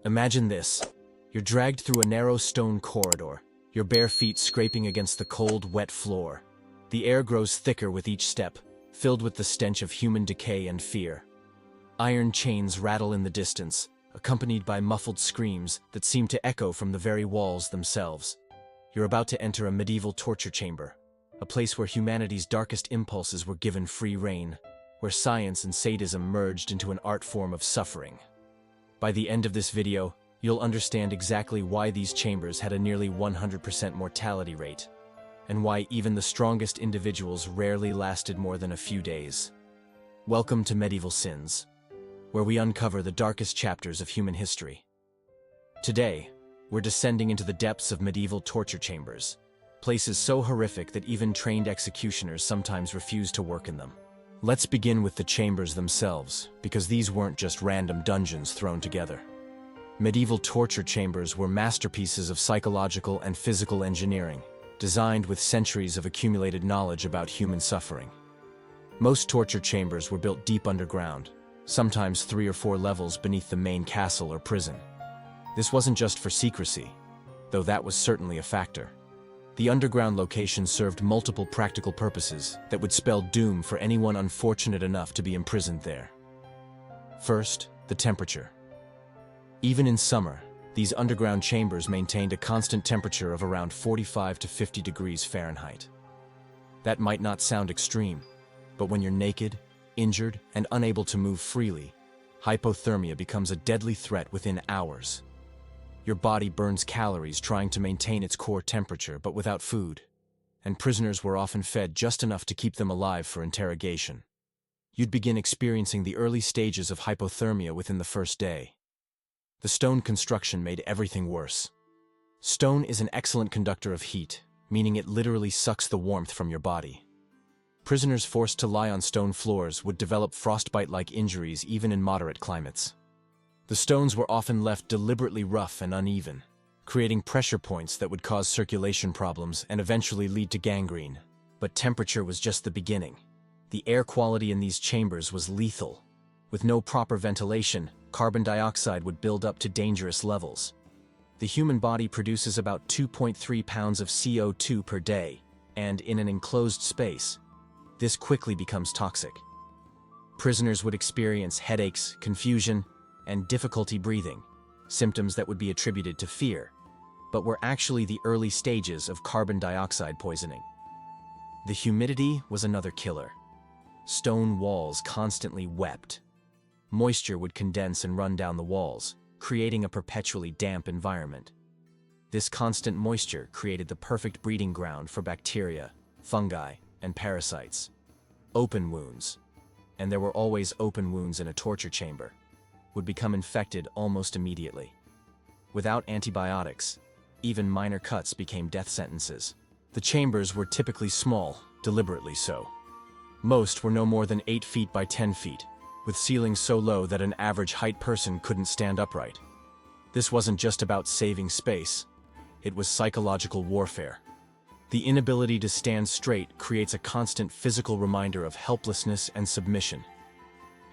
Imagine this. You're dragged through a narrow stone corridor, your bare feet scraping against the cold, wet floor. The air grows thicker with each step, filled with the stench of human decay and fear. Iron chains rattle in the distance, accompanied by muffled screams that seem to echo from the very walls themselves. You're about to enter a medieval torture chamber, a place where humanity's darkest impulses were given free rein, where science and sadism merged into an art form of suffering. By the end of this video, you'll understand exactly why these chambers had a nearly 100% mortality rate, and why even the strongest individuals rarely lasted more than a few days. Welcome to Medieval Sins, where we uncover the darkest chapters of human history. Today, we're descending into the depths of medieval torture chambers, places so horrific that even trained executioners sometimes refuse to work in them. Let's begin with the chambers themselves, because these weren't just random dungeons thrown together. Medieval torture chambers were masterpieces of psychological and physical engineering, designed with centuries of accumulated knowledge about human suffering. Most torture chambers were built deep underground, sometimes 3 or 4 levels beneath the main castle or prison. This wasn't just for secrecy, though that was certainly a factor. The underground location served multiple practical purposes that would spell doom for anyone unfortunate enough to be imprisoned there. First, the temperature. Even in summer, these underground chambers maintained a constant temperature of around 45 to 50 degrees Fahrenheit. That might not sound extreme, but when you're naked, injured, and unable to move freely, hypothermia becomes a deadly threat within hours. Your body burns calories trying to maintain its core temperature, but without food, and prisoners were often fed just enough to keep them alive for interrogation. You'd begin experiencing the early stages of hypothermia within the first day. The stone construction made everything worse. Stone is an excellent conductor of heat, meaning it literally sucks the warmth from your body. Prisoners forced to lie on stone floors would develop frostbite-like injuries even in moderate climates. The stones were often left deliberately rough and uneven, creating pressure points that would cause circulation problems and eventually lead to gangrene. But temperature was just the beginning. The air quality in these chambers was lethal. With no proper ventilation, carbon dioxide would build up to dangerous levels. The human body produces about 2.3 pounds of CO2 per day, and in an enclosed space, this quickly becomes toxic. Prisoners would experience headaches, confusion, and difficulty breathing, symptoms that would be attributed to fear, but were actually the early stages of carbon dioxide poisoning. The humidity was another killer. Stone walls constantly wept. Moisture would condense and run down the walls, creating a perpetually damp environment. This constant moisture created the perfect breeding ground for bacteria, fungi, and parasites. Open wounds, and there were always open wounds in a torture chamber, would become infected almost immediately. Without antibiotics, even minor cuts became death sentences. The chambers were typically small, deliberately so. Most were no more than 8 feet by 10 feet, with ceilings so low that an average height person couldn't stand upright. This wasn't just about saving space, it was psychological warfare. The inability to stand straight creates a constant physical reminder of helplessness and submission.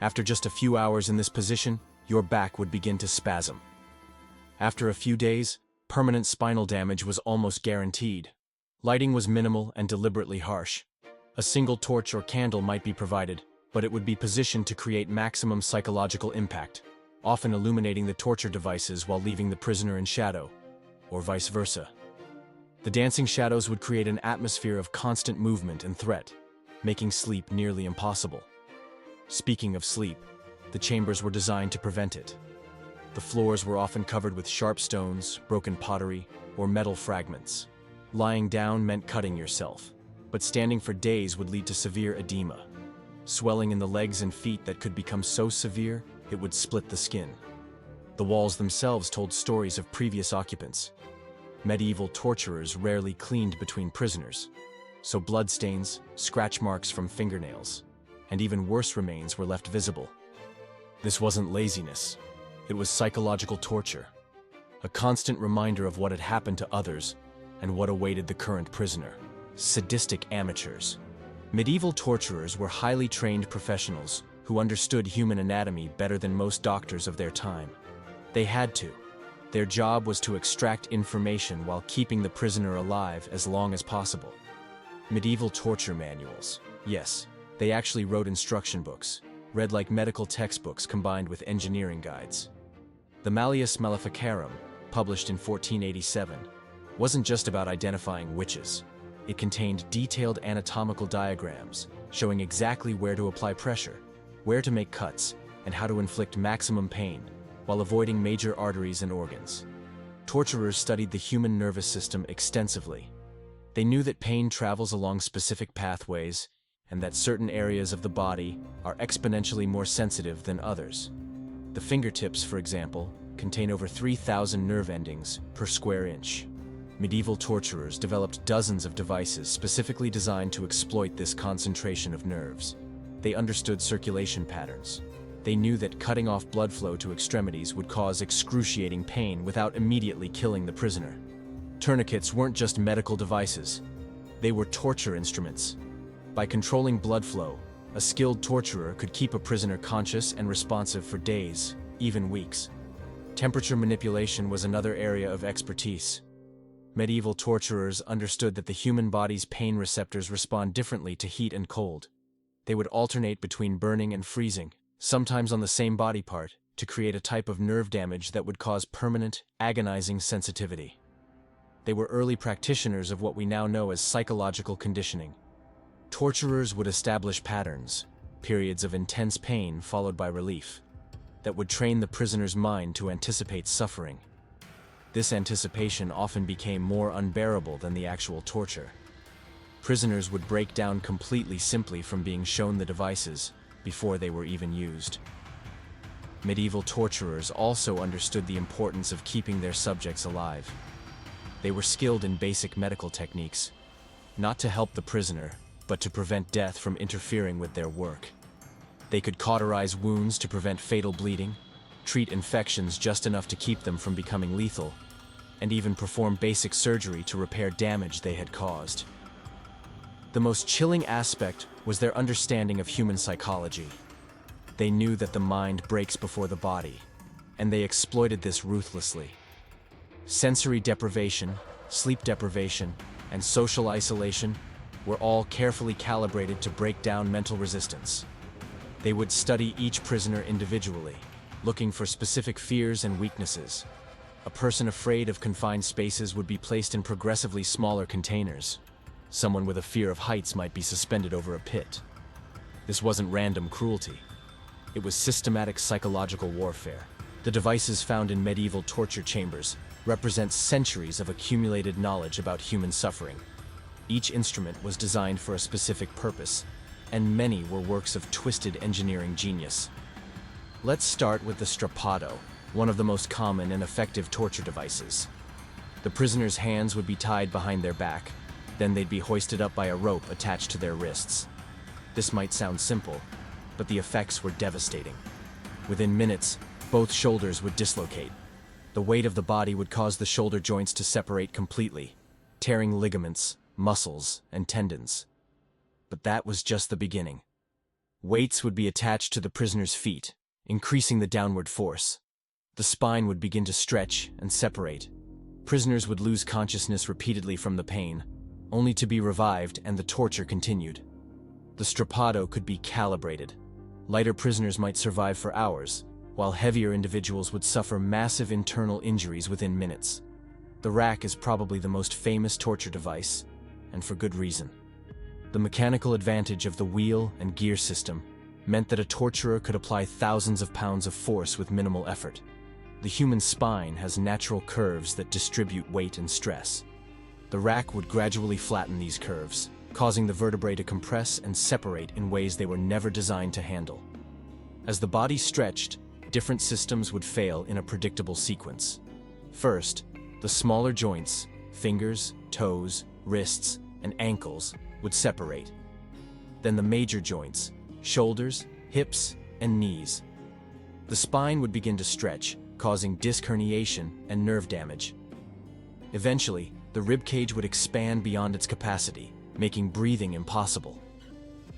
After just a few hours in this position, your back would begin to spasm. After a few days, permanent spinal damage was almost guaranteed. Lighting was minimal and deliberately harsh. A single torch or candle might be provided, but it would be positioned to create maximum psychological impact, often illuminating the torture devices while leaving the prisoner in shadow, or vice versa. The dancing shadows would create an atmosphere of constant movement and threat, making sleep nearly impossible. Speaking of sleep, the chambers were designed to prevent it. The floors were often covered with sharp stones, broken pottery, or metal fragments. Lying down meant cutting yourself, but standing for days would lead to severe edema, swelling in the legs and feet that could become so severe it would split the skin. The walls themselves told stories of previous occupants. Medieval torturers rarely cleaned between prisoners, so bloodstains, scratch marks from fingernails, and even worse remains were left visible. This wasn't laziness, it was psychological torture, a constant reminder of what had happened to others and what awaited the current prisoner. Sadistic amateurs. Medieval torturers were highly trained professionals who understood human anatomy better than most doctors of their time. They had to, Their job was to extract information while keeping the prisoner alive as long as possible. Medieval torture manuals. Yes, they actually wrote instruction books, read like medical textbooks combined with engineering guides. The Malleus Maleficarum, published in 1487, wasn't just about identifying witches. It contained detailed anatomical diagrams showing exactly where to apply pressure, where to make cuts, and how to inflict maximum pain while avoiding major arteries and organs. Torturers studied the human nervous system extensively. They knew that pain travels along specific pathways and that certain areas of the body are exponentially more sensitive than others. The fingertips, for example, contain over 3,000 nerve endings per square inch. Medieval torturers developed dozens of devices specifically designed to exploit this concentration of nerves. They understood circulation patterns. They knew that cutting off blood flow to extremities would cause excruciating pain without immediately killing the prisoner. Tourniquets weren't just medical devices. They were torture instruments. By controlling blood flow, a skilled torturer could keep a prisoner conscious and responsive for days, even weeks. Temperature manipulation was another area of expertise. Medieval torturers understood that the human body's pain receptors respond differently to heat and cold. They would alternate between burning and freezing, sometimes on the same body part, to create a type of nerve damage that would cause permanent, agonizing sensitivity. They were early practitioners of what we now know as psychological conditioning. Torturers would establish patterns, periods of intense pain followed by relief, that would train the prisoner's mind to anticipate suffering. This anticipation often became more unbearable than the actual torture. Prisoners would break down completely simply from being shown the devices before they were even used. Medieval torturers also understood the importance of keeping their subjects alive. They were skilled in basic medical techniques, not to help the prisoner, but to prevent death from interfering with their work. They could cauterize wounds to prevent fatal bleeding, treat infections just enough to keep them from becoming lethal, and even perform basic surgery to repair damage they had caused. The most chilling aspect was their understanding of human psychology. They knew that the mind breaks before the body, and they exploited this ruthlessly. Sensory deprivation, sleep deprivation, and social isolation were all carefully calibrated to break down mental resistance. They would study each prisoner individually, looking for specific fears and weaknesses. A person afraid of confined spaces would be placed in progressively smaller containers. Someone with a fear of heights might be suspended over a pit. This wasn't random cruelty. It was systematic psychological warfare. The devices found in medieval torture chambers represent centuries of accumulated knowledge about human suffering. Each instrument was designed for a specific purpose, and many were works of twisted engineering genius. Let's start with the strappado, one of the most common and effective torture devices. The prisoner's hands would be tied behind their back, then they'd be hoisted up by a rope attached to their wrists. This might sound simple, but the effects were devastating. Within minutes, both shoulders would dislocate. The weight of the body would cause the shoulder joints to separate completely, tearing ligaments, muscles, and tendons. But that was just the beginning. Weights would be attached to the prisoner's feet, increasing the downward force. The spine would begin to stretch and separate. Prisoners would lose consciousness repeatedly from the pain, only to be revived and the torture continued. The strappado could be calibrated. Lighter prisoners might survive for hours, while heavier individuals would suffer massive internal injuries within minutes. The rack is probably the most famous torture device, and for good reason. The mechanical advantage of the wheel and gear system meant that a torturer could apply thousands of pounds of force with minimal effort. The human spine has natural curves that distribute weight and stress. The rack would gradually flatten these curves, causing the vertebrae to compress and separate in ways they were never designed to handle. As the body stretched, different systems would fail in a predictable sequence. First, the smaller joints, fingers, toes, wrists, and ankles, would separate. Then the major joints, shoulders, hips, and knees. The spine would begin to stretch, causing disc herniation and nerve damage. Eventually, the rib cage would expand beyond its capacity, making breathing impossible.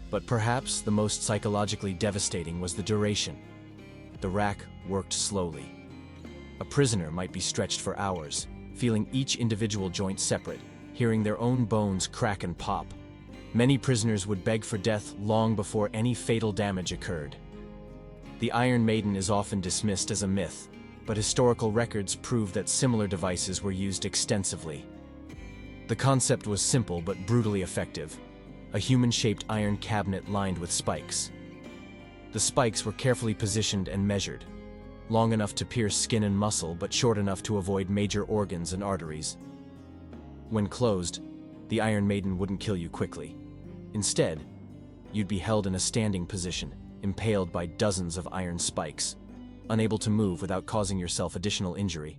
But perhaps the most psychologically devastating was the duration. The rack worked slowly. A prisoner might be stretched for hours, feeling each individual joint separate, hearing their own bones crack and pop. Many prisoners would beg for death long before any fatal damage occurred. The Iron Maiden is often dismissed as a myth, but historical records prove that similar devices were used extensively. The concept was simple but brutally effective: a human-shaped iron cabinet lined with spikes. The spikes were carefully positioned and measured, long enough to pierce skin and muscle but short enough to avoid major organs and arteries. When closed, the Iron Maiden wouldn't kill you quickly. Instead, you'd be held in a standing position, impaled by dozens of iron spikes, unable to move without causing yourself additional injury.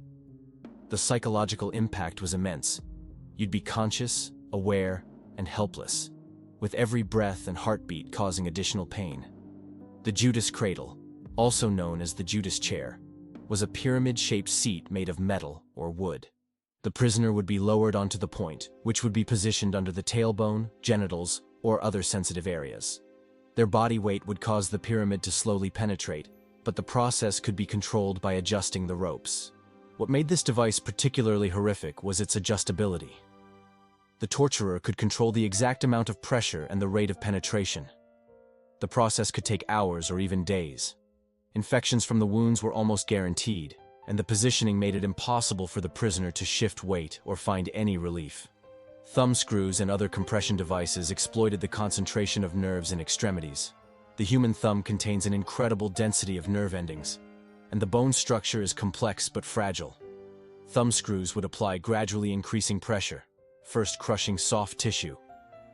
The psychological impact was immense. You'd be conscious, aware, and helpless, with every breath and heartbeat causing additional pain. The Judas cradle, also known as the Judas chair, was a pyramid-shaped seat made of metal or wood. The prisoner would be lowered onto the point, which would be positioned under the tailbone, genitals, or other sensitive areas. Their body weight would cause the pyramid to slowly penetrate, but the process could be controlled by adjusting the ropes. What made this device particularly horrific was its adjustability. The torturer could control the exact amount of pressure and the rate of penetration. The process could take hours or even days. Infections from the wounds were almost guaranteed, and the positioning made it impossible for the prisoner to shift weight or find any relief. Thumb screws and other compression devices exploited the concentration of nerves in extremities. The human thumb contains an incredible density of nerve endings, and the bone structure is complex but fragile. Thumb screws would apply gradually increasing pressure, first crushing soft tissue,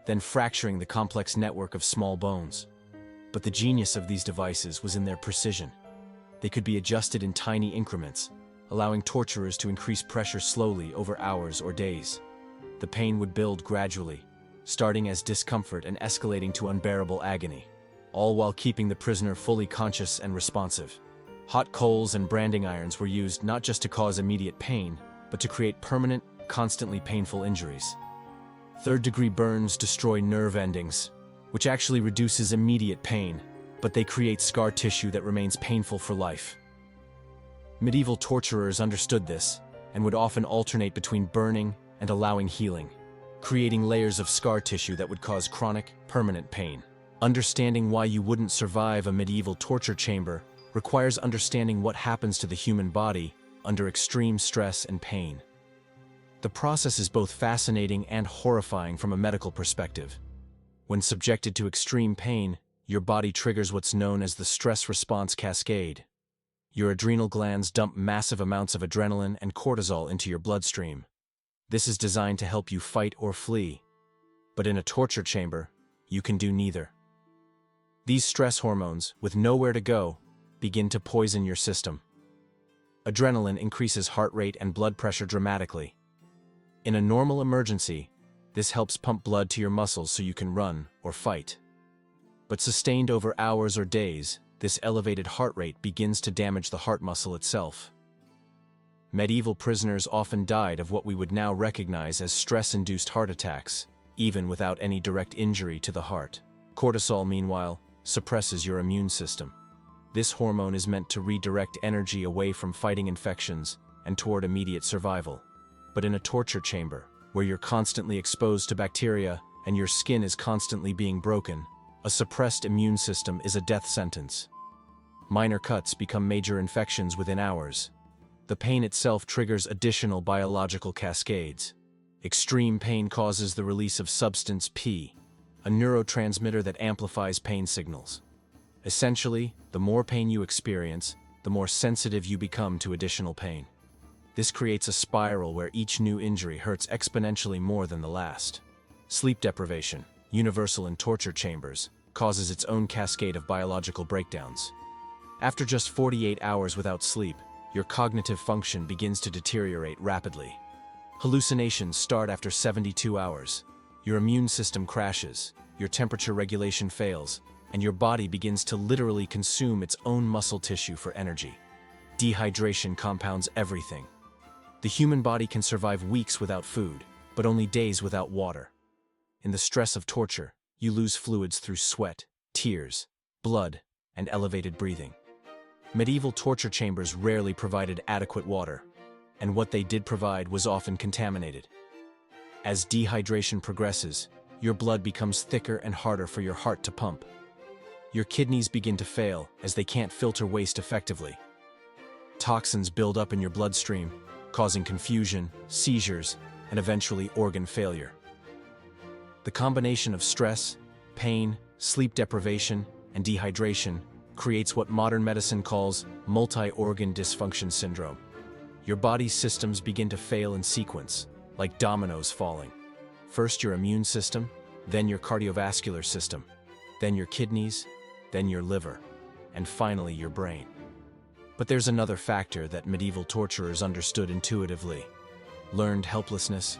then fracturing the complex network of small bones. But the genius of these devices was in their precision. They could be adjusted in tiny increments, allowing torturers to increase pressure slowly over hours or days. The pain would build gradually, starting as discomfort and escalating to unbearable agony, all while keeping the prisoner fully conscious and responsive. Hot coals and branding irons were used not just to cause immediate pain, but to create permanent, constantly painful injuries. Third-degree burns destroy nerve endings, which actually reduces immediate pain, but they create scar tissue that remains painful for life. Medieval torturers understood this, and would often alternate between burning and allowing healing, creating layers of scar tissue that would cause chronic, permanent pain. Understanding why you wouldn't survive a medieval torture chamber requires understanding what happens to the human body under extreme stress and pain. The process is both fascinating and horrifying from a medical perspective. When subjected to extreme pain, your body triggers what's known as the stress response cascade. Your adrenal glands dump massive amounts of adrenaline and cortisol into your bloodstream. This is designed to help you fight or flee. But in a torture chamber, you can do neither. These stress hormones, with nowhere to go, begin to poison your system. Adrenaline increases heart rate and blood pressure dramatically. In a normal emergency, this helps pump blood to your muscles so you can run or fight. But sustained over hours or days, this elevated heart rate begins to damage the heart muscle itself. Medieval prisoners often died of what we would now recognize as stress-induced heart attacks, even without any direct injury to the heart. Cortisol, meanwhile, suppresses your immune system. This hormone is meant to redirect energy away from fighting infections and toward immediate survival. But in a torture chamber, where you're constantly exposed to bacteria and your skin is constantly being broken, a suppressed immune system is a death sentence. Minor cuts become major infections within hours. The pain itself triggers additional biological cascades. Extreme pain causes the release of substance P, a neurotransmitter that amplifies pain signals. Essentially, the more pain you experience, the more sensitive you become to additional pain. This creates a spiral where each new injury hurts exponentially more than the last. Sleep deprivation, universal in torture chambers, causes its own cascade of biological breakdowns. After just 48 hours without sleep, your cognitive function begins to deteriorate rapidly. Hallucinations start after 72 hours. Your immune system crashes, your temperature regulation fails, and your body begins to literally consume its own muscle tissue for energy. Dehydration compounds everything. The human body can survive weeks without food, but only days without water. In the stress of torture, you lose fluids through sweat, tears, blood, and elevated breathing. Medieval torture chambers rarely provided adequate water, and what they did provide was often contaminated. As dehydration progresses, your blood becomes thicker and harder for your heart to pump. Your kidneys begin to fail as they can't filter waste effectively. Toxins build up in your bloodstream, causing confusion, seizures, and eventually organ failure. The combination of stress, pain, sleep deprivation, and dehydration creates what modern medicine calls multi-organ dysfunction syndrome. Your body's systems begin to fail in sequence, like dominoes falling. First your immune system, then your cardiovascular system, then your kidneys, then your liver, and finally your brain. But there's another factor that medieval torturers understood intuitively: learned helplessness.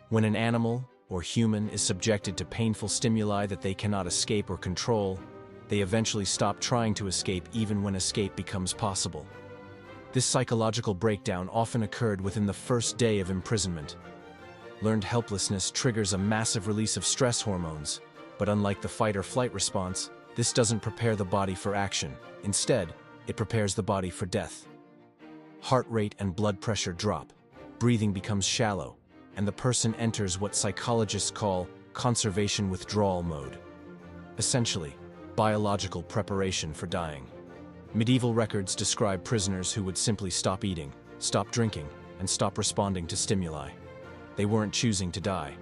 When an animal or human is subjected to painful stimuli that they cannot escape or control, they eventually stop trying to escape even when escape becomes possible. This psychological breakdown often occurred within the first day of imprisonment. Learned helplessness triggers a massive release of stress hormones, but unlike the fight or flight response, this doesn't prepare the body for action. Instead, it prepares the body for death. Heart rate and blood pressure drop, breathing becomes shallow, and the person enters what psychologists call conservation withdrawal mode. Essentially, biological preparation for dying. Medieval records describe prisoners who would simply stop eating, stop drinking, and stop responding to stimuli. They weren't choosing to die.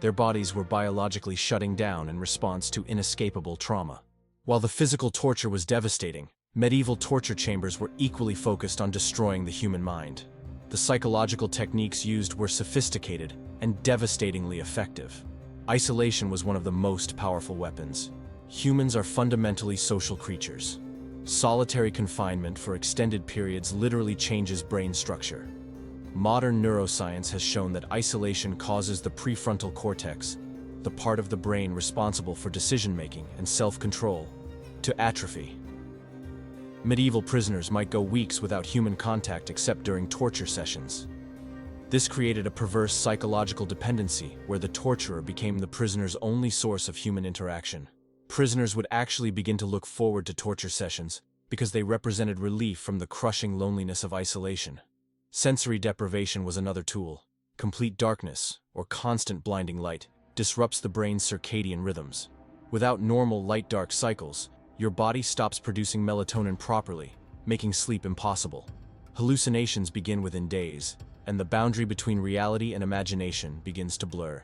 Their bodies were biologically shutting down in response to inescapable trauma. While the physical torture was devastating, medieval torture chambers were equally focused on destroying the human mind. The psychological techniques used were sophisticated and devastatingly effective. Isolation was one of the most powerful weapons. Humans are fundamentally social creatures. Solitary confinement for extended periods literally changes brain structure. Modern neuroscience has shown that isolation causes the prefrontal cortex, the part of the brain responsible for decision-making and self-control, to atrophy. Medieval prisoners might go weeks without human contact except during torture sessions. This created a perverse psychological dependency where the torturer became the prisoner's only source of human interaction. Prisoners would actually begin to look forward to torture sessions because they represented relief from the crushing loneliness of isolation. Sensory deprivation was another tool. Complete darkness, or constant blinding light, disrupts the brain's circadian rhythms. Without normal light-dark cycles, your body stops producing melatonin properly, making sleep impossible. Hallucinations begin within days, and the boundary between reality and imagination begins to blur.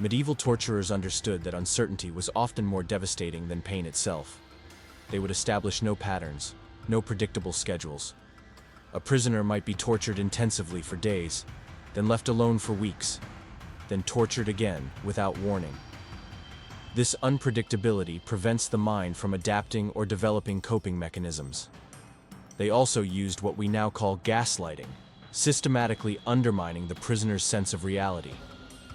Medieval torturers understood that uncertainty was often more devastating than pain itself. They would establish no patterns, no predictable schedules. A prisoner might be tortured intensively for days, then left alone for weeks, then tortured again without warning. This unpredictability prevents the mind from adapting or developing coping mechanisms. They also used what we now call gaslighting, systematically undermining the prisoner's sense of reality.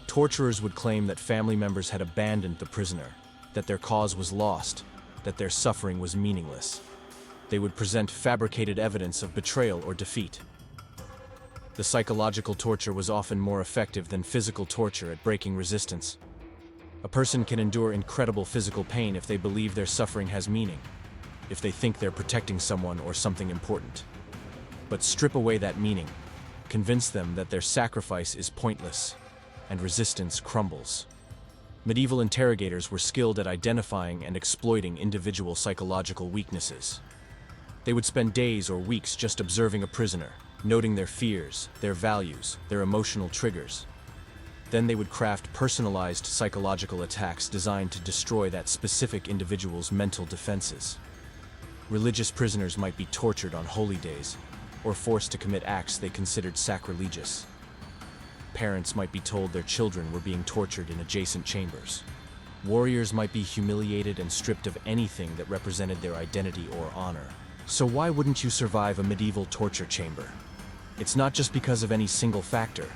Torturers would claim that family members had abandoned the prisoner, that their cause was lost, that their suffering was meaningless. They would present fabricated evidence of betrayal or defeat. The psychological torture was often more effective than physical torture at breaking resistance. A person can endure incredible physical pain if they believe their suffering has meaning, if they think they're protecting someone or something important. But strip away that meaning, convince them that their sacrifice is pointless, and resistance crumbles. Medieval interrogators were skilled at identifying and exploiting individual psychological weaknesses. They would spend days or weeks just observing a prisoner, noting their fears, their values, their emotional triggers. Then they would craft personalized psychological attacks designed to destroy that specific individual's mental defenses. Religious prisoners might be tortured on holy days, or forced to commit acts they considered sacrilegious. Parents might be told their children were being tortured in adjacent chambers. Warriors might be humiliated and stripped of anything that represented their identity or honor. So why wouldn't you survive a medieval torture chamber? It's not just because of any single factor.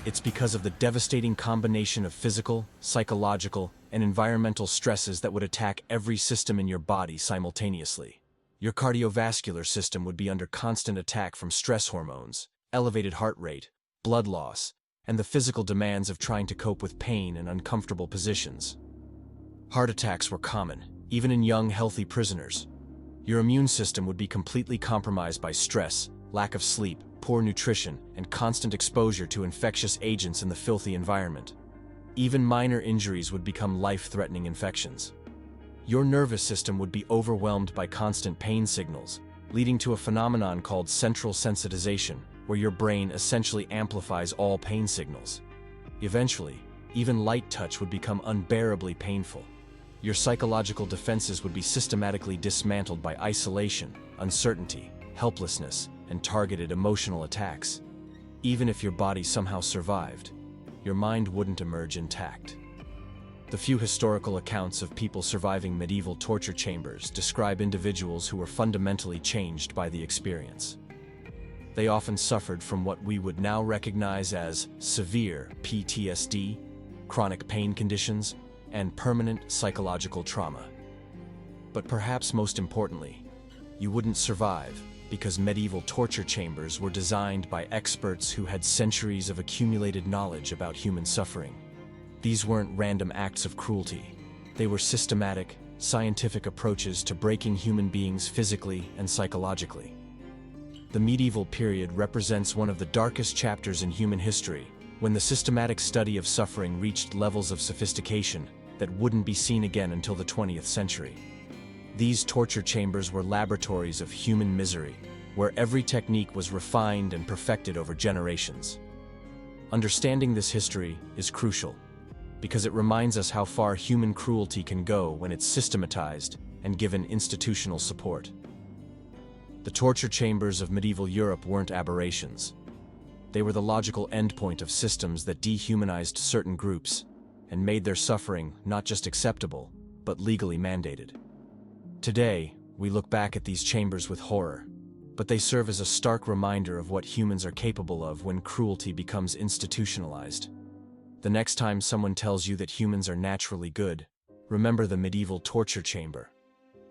It's because of the devastating combination of physical, psychological, and environmental stresses that would attack every system in your body simultaneously. Your cardiovascular system would be under constant attack from stress hormones, elevated heart rate, blood loss, and the physical demands of trying to cope with pain and uncomfortable positions. Heart attacks were common, even in young, healthy prisoners. Your immune system would be completely compromised by stress, lack of sleep, poor nutrition, and constant exposure to infectious agents in the filthy environment. Even minor injuries would become life-threatening infections. Your nervous system would be overwhelmed by constant pain signals, leading to a phenomenon called central sensitization, where your brain essentially amplifies all pain signals. Eventually, even light touch would become unbearably painful. Your psychological defenses would be systematically dismantled by isolation, uncertainty, helplessness, and targeted emotional attacks. Even if your body somehow survived, your mind wouldn't emerge intact. The few historical accounts of people surviving medieval torture chambers describe individuals who were fundamentally changed by the experience. They often suffered from what we would now recognize as severe PTSD, chronic pain conditions, and permanent psychological trauma. But perhaps most importantly, you wouldn't survive because medieval torture chambers were designed by experts who had centuries of accumulated knowledge about human suffering. These weren't random acts of cruelty. They were systematic, scientific approaches to breaking human beings physically and psychologically. The medieval period represents one of the darkest chapters in human history, when the systematic study of suffering reached levels of sophistication that wouldn't be seen again until the 20th century. These torture chambers were laboratories of human misery, where every technique was refined and perfected over generations. Understanding this history is crucial, because it reminds us how far human cruelty can go when it's systematized and given institutional support. The torture chambers of medieval Europe weren't aberrations. They were the logical endpoint of systems that dehumanized certain groups and made their suffering not just acceptable, but legally mandated. Today, we look back at these chambers with horror, but they serve as a stark reminder of what humans are capable of when cruelty becomes institutionalized. The next time someone tells you that humans are naturally good, remember the medieval torture chamber.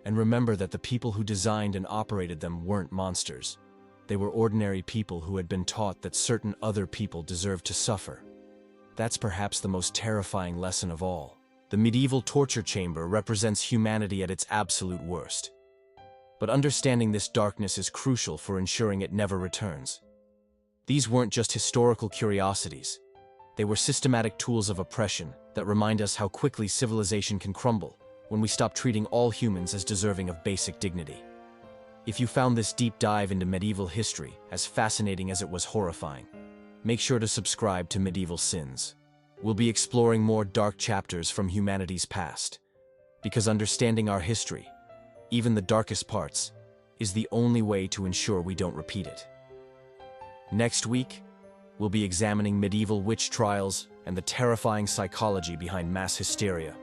And remember that the people who designed and operated them weren't monsters. They were ordinary people who had been taught that certain other people deserved to suffer. That's perhaps the most terrifying lesson of all. The medieval torture chamber represents humanity at its absolute worst. But understanding this darkness is crucial for ensuring it never returns. These weren't just historical curiosities. They were systematic tools of oppression that remind us how quickly civilization can crumble when we stop treating all humans as deserving of basic dignity. If you found this deep dive into medieval history as fascinating as it was horrifying, make sure to subscribe to Medieval Sins. We'll be exploring more dark chapters from humanity's past, because understanding our history, even the darkest parts, is the only way to ensure we don't repeat it. Next week, we'll be examining medieval witch trials and the terrifying psychology behind mass hysteria.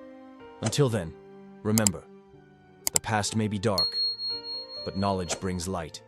Until then, remember, the past may be dark, but knowledge brings light.